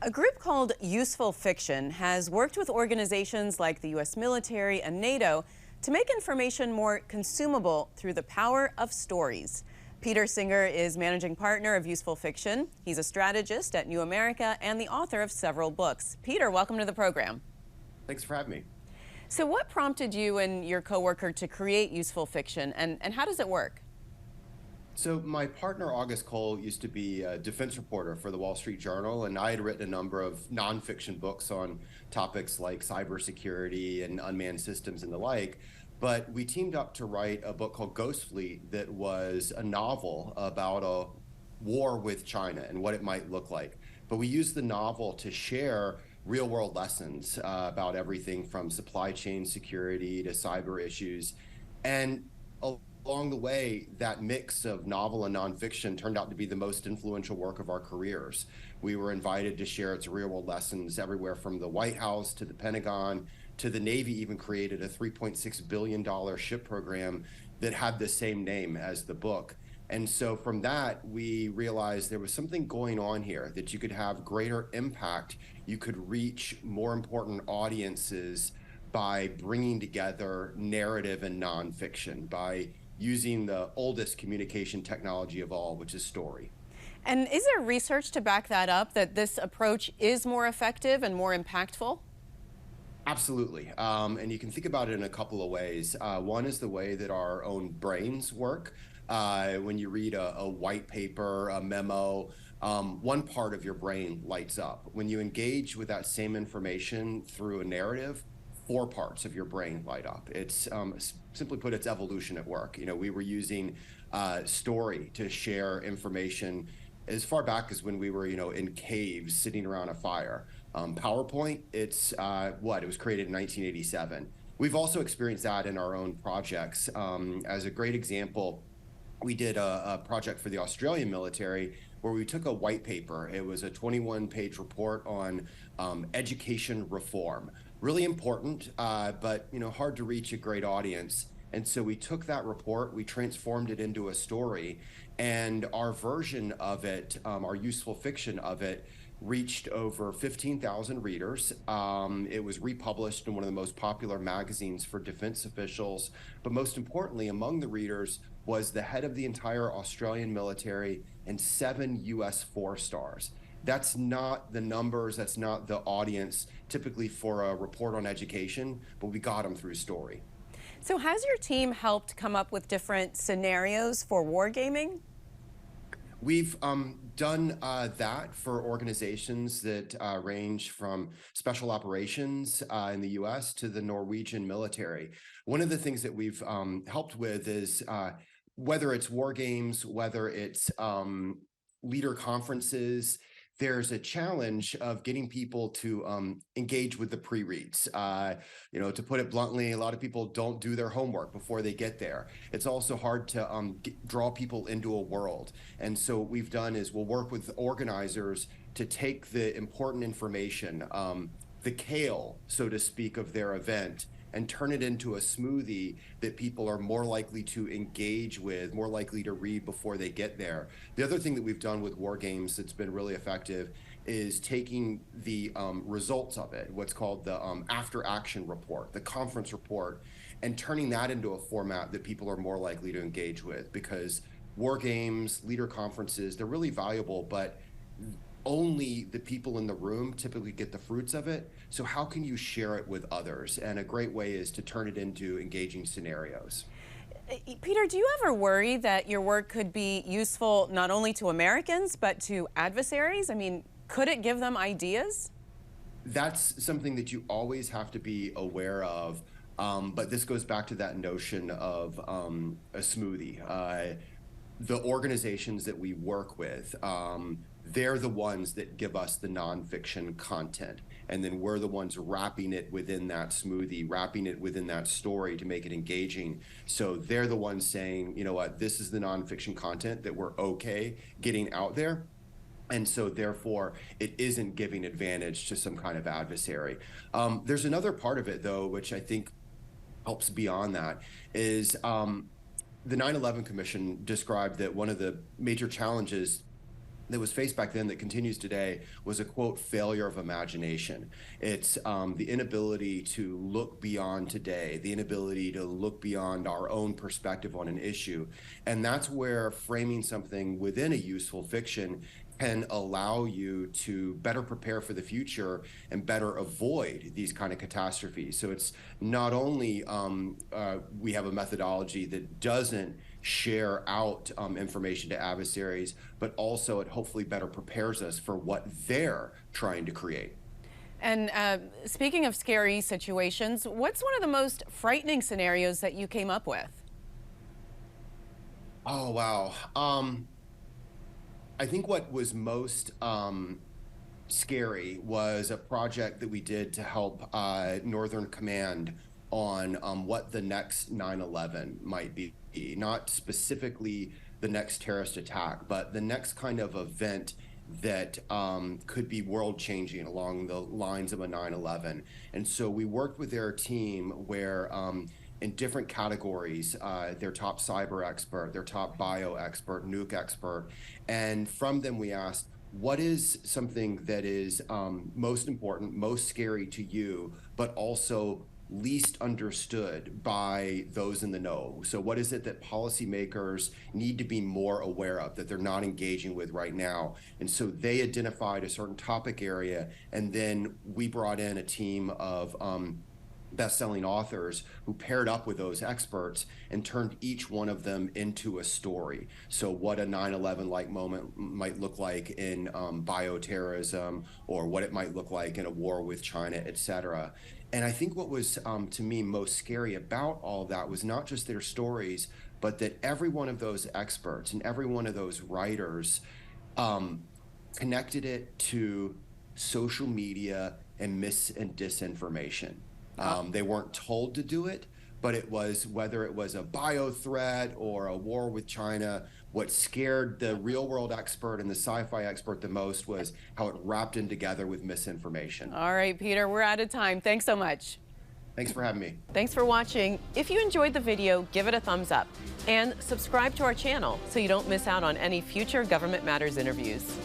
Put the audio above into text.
A group called Useful Fiction has worked with organizations like the U.S. military and NATO to make information more consumable through the power of stories. Peter Singer is managing partner of Useful Fiction. He's a strategist at New America and the author of several books. Peter, welcome to the program. Thanks for having me. So what prompted you and your coworker to create Useful Fiction, and how does it work? So my partner, August Cole, used to be a defense reporter for the Wall Street Journal, and I had written a number of nonfiction books on topics like cybersecurity and unmanned systems and the like. But we teamed up to write a book called Ghost Fleet that was a novel about a war with China and what it might look like. But we used the novel to share real-world lessons about everything from supply chain security to cyber issues. And along the way, that mix of novel and nonfiction turned out to be the most influential work of our careers. We were invited to share its real-world lessons everywhere from the White House to the Pentagon to the Navy even created a $3.6 billion ship program that had the same name as the book. And so from that, we realized there was something going on here, that you could have greater impact, you could reach more important audiences by bringing together narrative and nonfiction, by using the oldest communication technology of all, which is story. And is there research to back that up, that this approach is more effective and more impactful? Absolutely. And you can think about it in a couple of ways. One is the way that our own brains work. When you read a white paper, a memo, one part of your brain lights up. When you engage with that same information through a narrative, four parts of your brain light up. It's simply put, it's evolution at work. You know, we were using story to share information as far back as when we were, in caves sitting around a fire. PowerPoint, it was created in 1987. We've also experienced that in our own projects. As a great example, we did a project for the Australian military where we took a white paper. It was a 21-page report on education reform. Really important, but hard to reach a great audience. And so we took that report, we transformed it into a story, and our version of it, our useful fiction of it, reached over 15,000 readers. It was republished in one of the most popular magazines for defense officials. But most importantly, among the readers was the head of the entire Australian military and 7 US 4-stars. That's not the numbers, that's not the audience typically for a report on education, but we got them through story. So has your team helped come up with different scenarios for wargaming? We've done that for organizations that range from special operations in the US to the Norwegian military. One of the things that we've helped with is whether it's war games, whether it's leader conferences, there's a challenge of getting people to engage with the pre-reads. To put it bluntly, a lot of people don't do their homework before they get there. It's also hard to draw people into a world. And so what we've done is we'll work with organizers to take the important information, the kale, so to speak, of their event, and turn it into a smoothie that people are more likely to engage with, more likely to read before they get there. The other thing that we've done with war games that's been really effective is taking the results of it, what's called the after action report, the conference report, and turning that into a format that people are more likely to engage with, because war games, leader conferences, they're really valuable, but only the people in the room typically get the fruits of it. So how can you share it with others? And a great way is to turn it into engaging scenarios. Peter, do you ever worry that your work could be useful not only to Americans, but to adversaries? I mean, could it give them ideas? That's something that you always have to be aware of. But this goes back to that notion of a smoothie. The organizations that we work with, they're the ones that give us the nonfiction content. And then we're the ones wrapping it within that smoothie, wrapping it within that story to make it engaging. So they're the ones saying, you know what, this is the nonfiction content that we're okay getting out there. And so therefore, it isn't giving advantage to some kind of adversary. There's another part of it, though, which I think helps beyond that, is the 9/11 Commission described that one of the major challenges that was faced back then that continues today was a, quote, failure of imagination. It's the inability to look beyond today, the inability to look beyond our own perspective on an issue. And that's where framing something within a useful fiction can allow you to better prepare for the future and better avoid these kind of catastrophes. So it's not only we have a methodology that doesn't share out information to adversaries, but also it hopefully better prepares us for what they're trying to create. And speaking of scary situations, what's one of the most frightening scenarios that you came up with? Oh, wow. I think what was most scary was a project that we did to help Northern Command on what the next 9/11 might be. Not specifically the next terrorist attack, but the next kind of event that could be world-changing along the lines of a 9/11. And so we worked with their team where in different categories, their top cyber expert, their top bio expert, nuke expert, and from them we asked, what is something that is most important, most scary to you, but also least understood by those in the know? So what is it that policymakers need to be more aware of that they're not engaging with right now? And so they identified a certain topic area, and then we brought in a team of best-selling authors who paired up with those experts and turned each one of them into a story. So what a 9/11-like moment might look like in bioterrorism, or what it might look like in a war with China, et cetera. And I think what was, to me, most scary about all of that was not just their stories, but that every one of those experts and every one of those writers connected it to social media and mis and disinformation. They weren't told to do it, but it was, whether it was a bio threat or a war with China, what scared the real world expert and the sci-fi expert the most was how it wrapped in together with misinformation. All right, Peter, we're out of time. Thanks so much. Thanks for having me. Thanks for watching. If you enjoyed the video, give it a thumbs up and subscribe to our channel so you don't miss out on any future Government Matters interviews.